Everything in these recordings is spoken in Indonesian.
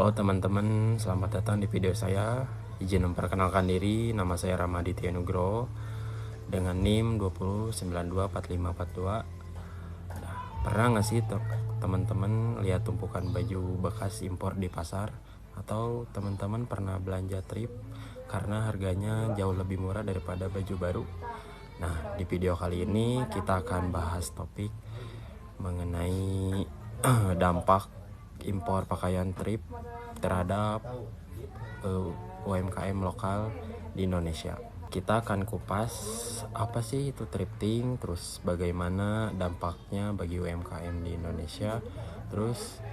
Halo teman-teman, selamat datang di video saya. Izin memperkenalkan diri, nama saya Ramaditya Nugroho dengan NIM 20924542. Nah, pernah nggak sih teman-teman lihat tumpukan baju bekas impor di pasar? Atau teman-teman pernah belanja trip karena harganya jauh lebih murah daripada baju baru? Nah, di video kali ini kita akan bahas topik mengenai dampak impor pakaian trip terhadap UMKM lokal di Indonesia. Kita akan kupas apa sih itu thrifting, terus bagaimana dampaknya bagi UMKM di Indonesia, terus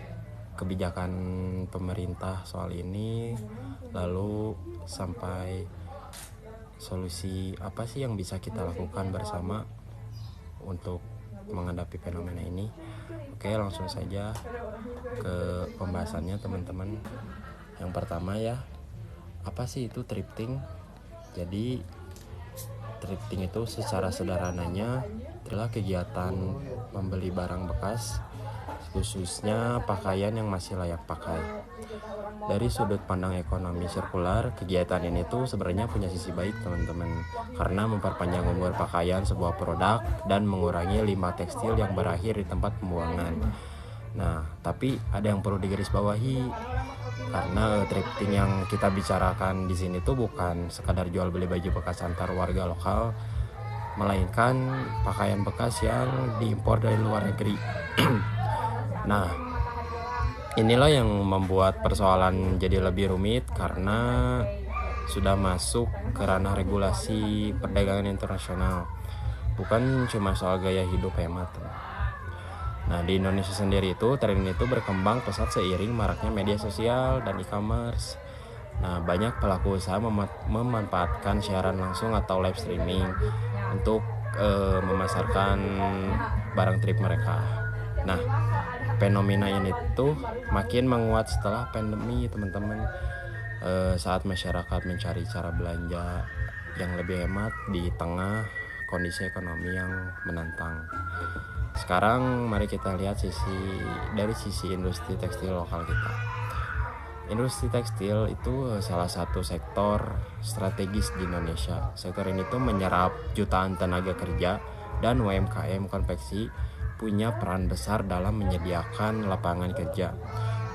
kebijakan pemerintah soal ini, lalu sampai solusi apa sih yang bisa kita lakukan bersama untuk menghadapi fenomena ini. Oke, langsung saja ke pembahasannya teman-teman. Yang pertama ya, apa sih itu thrifting? Jadi thrifting itu secara sederhananya adalah kegiatan membeli barang bekas, khususnya pakaian yang masih layak pakai. Dari sudut pandang ekonomi sirkular, kegiatan ini tuh sebenarnya punya sisi baik teman-teman, karena memperpanjang umur pakaian sebuah produk dan mengurangi limbah tekstil yang berakhir di tempat pembuangan. Nah, tapi ada yang perlu digarisbawahi, karena thrifting yang kita bicarakan di sini tuh bukan sekadar jual beli baju bekas antar warga lokal, melainkan pakaian bekas yang diimpor dari luar negeri. Nah, inilah yang membuat persoalan jadi lebih rumit karena sudah masuk ke ranah regulasi perdagangan internasional, bukan cuma soal gaya hidup hemat. Nah, di Indonesia sendiri itu tren itu berkembang pesat seiring maraknya media sosial dan e-commerce. Nah, banyak pelaku usaha memanfaatkan siaran langsung atau live streaming untuk memasarkan barang trip mereka. Nah, fenomena ini tuh makin menguat setelah pandemi teman-teman, saat masyarakat mencari cara belanja yang lebih hemat di tengah kondisi ekonomi yang menantang. Sekarang mari kita lihat dari sisi industri tekstil lokal kita. Industri tekstil itu salah satu sektor strategis di Indonesia. Sektor ini tuh menyerap jutaan tenaga kerja, dan UMKM konveksi punya peran besar dalam menyediakan lapangan kerja,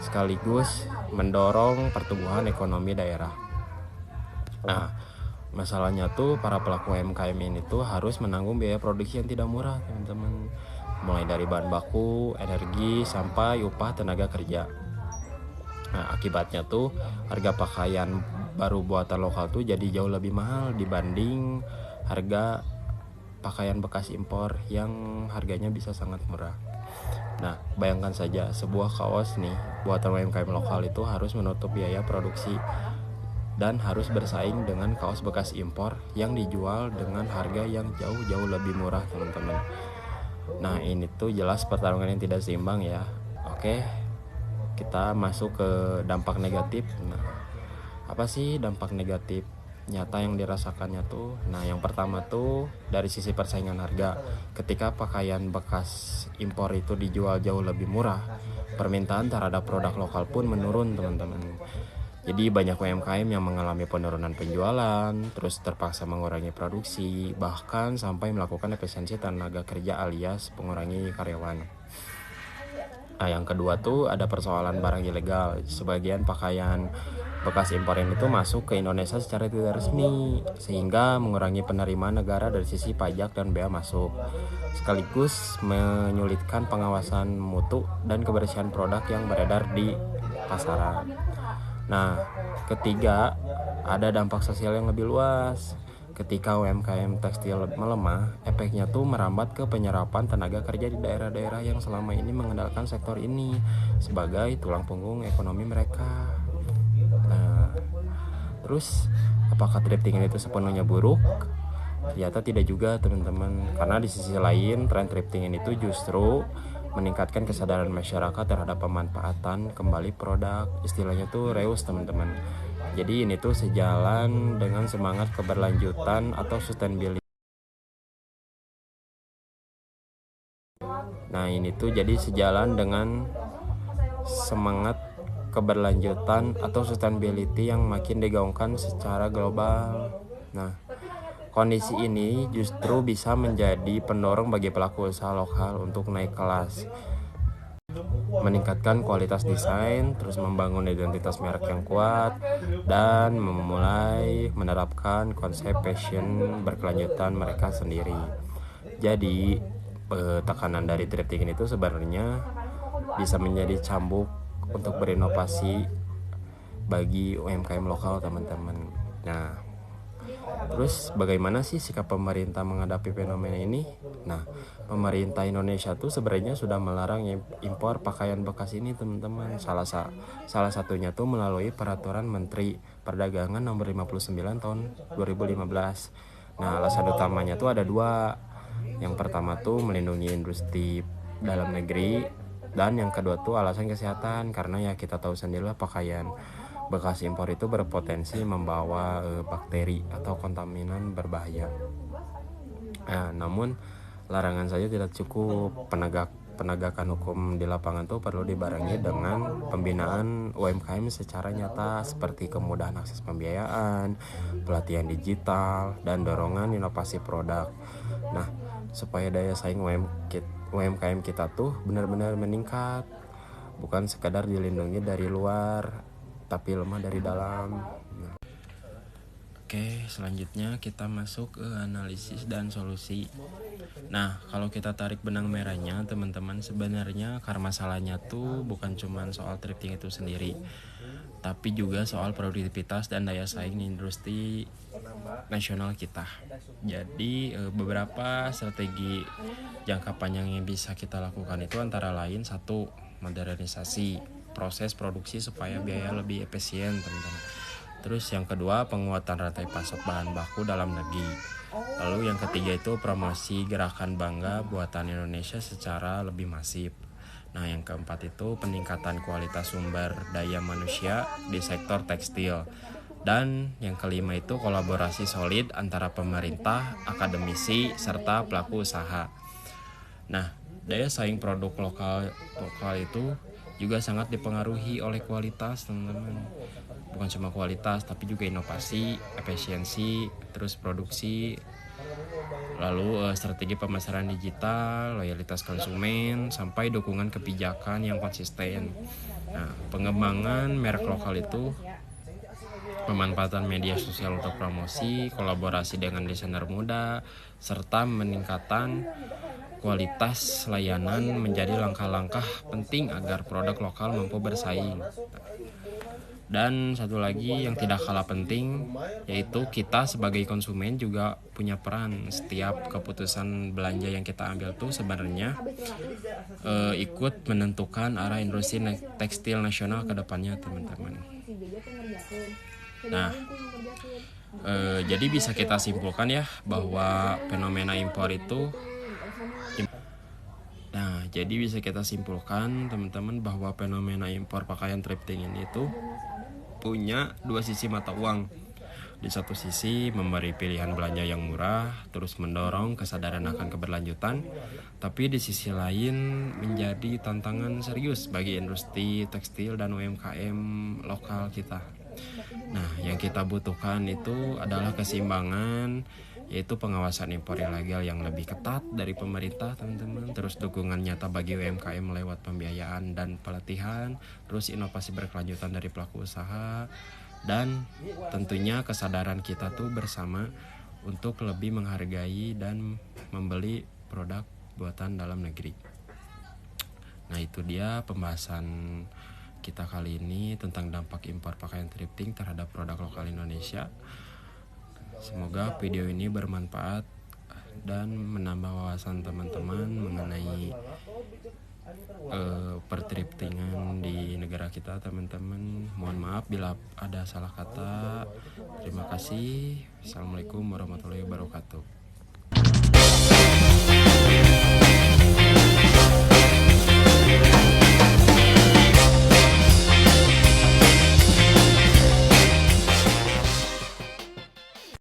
sekaligus mendorong pertumbuhan ekonomi daerah. Nah, masalahnya tuh para pelaku UMKM ini tuh harus menanggung biaya produksi yang tidak murah teman-teman, mulai dari bahan baku, energi, sampai upah tenaga kerja. Nah, akibatnya tuh harga pakaian baru buatan lokal tuh jadi jauh lebih mahal dibanding harga pakaian bekas impor yang harganya bisa sangat murah. Nah, bayangkan saja sebuah kaos nih buatan UMKM lokal itu harus menutup biaya produksi dan harus bersaing dengan kaos bekas impor yang dijual dengan harga yang jauh-jauh lebih murah teman-teman. Nah, ini tuh jelas pertarungan yang tidak seimbang ya. Oke, kita masuk ke dampak negatif. Nah, apa sih dampak negatif nyata yang dirasakannya tuh? Nah, yang pertama tuh dari sisi persaingan harga. Ketika pakaian bekas impor itu dijual jauh lebih murah, permintaan terhadap produk lokal pun menurun teman-teman. Jadi banyak UMKM yang mengalami penurunan penjualan, terus terpaksa mengurangi produksi, bahkan sampai melakukan efisiensi tenaga kerja alias mengurangi karyawan. Nah, yang kedua tuh ada persoalan barang ilegal. Sebagian pakaian bekas impor ini tuh masuk ke Indonesia secara tidak resmi, sehingga mengurangi penerimaan negara dari sisi pajak dan bea masuk, sekaligus menyulitkan pengawasan mutu dan kebersihan produk yang beredar di pasaran. Nah, ketiga, ada dampak sosial yang lebih luas. Ketika UMKM tekstil melemah, efeknya tuh merambat ke penyerapan tenaga kerja di daerah-daerah yang selama ini mengandalkan sektor ini sebagai tulang punggung ekonomi mereka. Nah, terus apakah thrifting itu sepenuhnya buruk? Ternyata tidak juga teman-teman, karena di sisi lain tren thrifting itu justru meningkatkan kesadaran masyarakat terhadap pemanfaatan kembali produk, istilahnya tuh reuse teman-teman. Jadi ini tuh sejalan dengan semangat keberlanjutan atau sustainability. Nah, ini tuh jadi sejalan dengan semangat keberlanjutan atau sustainability yang makin digaungkan secara global. Nah, kondisi ini justru bisa menjadi pendorong bagi pelaku usaha lokal untuk naik kelas, meningkatkan kualitas desain, terus membangun identitas merek yang kuat, dan memulai menerapkan konsep fashion berkelanjutan mereka sendiri. Jadi, tekanan dari thrifting itu sebenarnya bisa menjadi cambuk untuk berinovasi bagi UMKM lokal, teman-teman. Nah, terus bagaimana sih sikap pemerintah menghadapi fenomena ini? Nah, pemerintah Indonesia tuh sebenarnya sudah melarang impor pakaian bekas ini, teman-teman. Salah satunya tuh melalui peraturan Menteri Perdagangan nomor 59 tahun 2015. Nah, alasan utamanya tuh ada dua. Yang pertama tuh melindungi industri dalam negeri, dan yang kedua tuh alasan kesehatan, karena ya kita tahu sendirilah pakaian bekas impor itu berpotensi membawa bakteri atau kontaminan berbahaya. Nah, namun larangan saja tidak cukup. Penegakan hukum di lapangan tuh perlu dibarengi dengan pembinaan UMKM secara nyata, seperti kemudahan akses pembiayaan, pelatihan digital, dan dorongan inovasi produk. Nah, supaya daya saing UMKM kita tuh benar-benar meningkat, bukan sekadar dilindungi dari luar tapi lemah dari dalam. Nah, oke, selanjutnya kita masuk ke analisis dan solusi. Nah, kalau kita tarik benang merahnya, teman-teman, sebenarnya akar masalahnya tuh bukan cuma soal thrifting itu sendiri, tapi juga soal produktivitas dan daya saing industri nasional kita. Jadi beberapa strategi jangka panjang yang bisa kita lakukan itu antara lain: satu, modernisasi proses produksi supaya biaya lebih efisien, teman-teman. Terus yang kedua, penguatan rantai pasok bahan baku dalam negeri. Lalu yang ketiga itu promosi gerakan bangga buatan Indonesia secara lebih masif. Nah, yang keempat itu peningkatan kualitas sumber daya manusia di sektor tekstil. Dan yang kelima itu kolaborasi solid antara pemerintah, akademisi, serta pelaku usaha. Nah, daya saing produk lokal itu juga sangat dipengaruhi oleh kualitas, teman-teman. Bukan cuma kualitas, tapi juga inovasi, efisiensi, terus produksi, lalu strategi pemasaran digital, loyalitas konsumen, sampai dukungan kebijakan yang konsisten. Nah, pengembangan merek lokal itu pemanfaatan media sosial untuk promosi, kolaborasi dengan desainer muda, serta meningkatkan kualitas layanan menjadi langkah-langkah penting agar produk lokal mampu bersaing. Dan satu lagi yang tidak kalah penting, yaitu kita sebagai konsumen juga punya peran. Setiap keputusan belanja yang kita ambil tuh sebenarnya ikut menentukan arah industri tekstil nasional ke depannya, teman-teman. Nah, jadi bisa kita simpulkan ya bahwa fenomena impor itu teman-teman, bahwa fenomena impor pakaian thrifting ini tuh punya dua sisi mata uang. Di satu sisi memberi pilihan belanja yang murah, terus mendorong kesadaran akan keberlanjutan, tapi di sisi lain menjadi tantangan serius bagi industri tekstil dan UMKM lokal kita. Nah, yang kita butuhkan itu adalah keseimbangan, yaitu pengawasan impor ilegal yang lebih ketat dari pemerintah, teman-teman. Terus dukungan nyata bagi UMKM lewat pembiayaan dan pelatihan, terus inovasi berkelanjutan dari pelaku usaha, dan tentunya kesadaran kita tuh bersama untuk lebih menghargai dan membeli produk buatan dalam negeri. Nah, itu dia pembahasan kita kali ini tentang dampak impor pakaian thrifting terhadap produk lokal Indonesia. Semoga video ini bermanfaat dan menambah wawasan teman-teman mengenai perthriftingan di negara kita, teman-teman. Mohon maaf bila ada salah kata. Terima kasih. Assalamualaikum warahmatullahi wabarakatuh.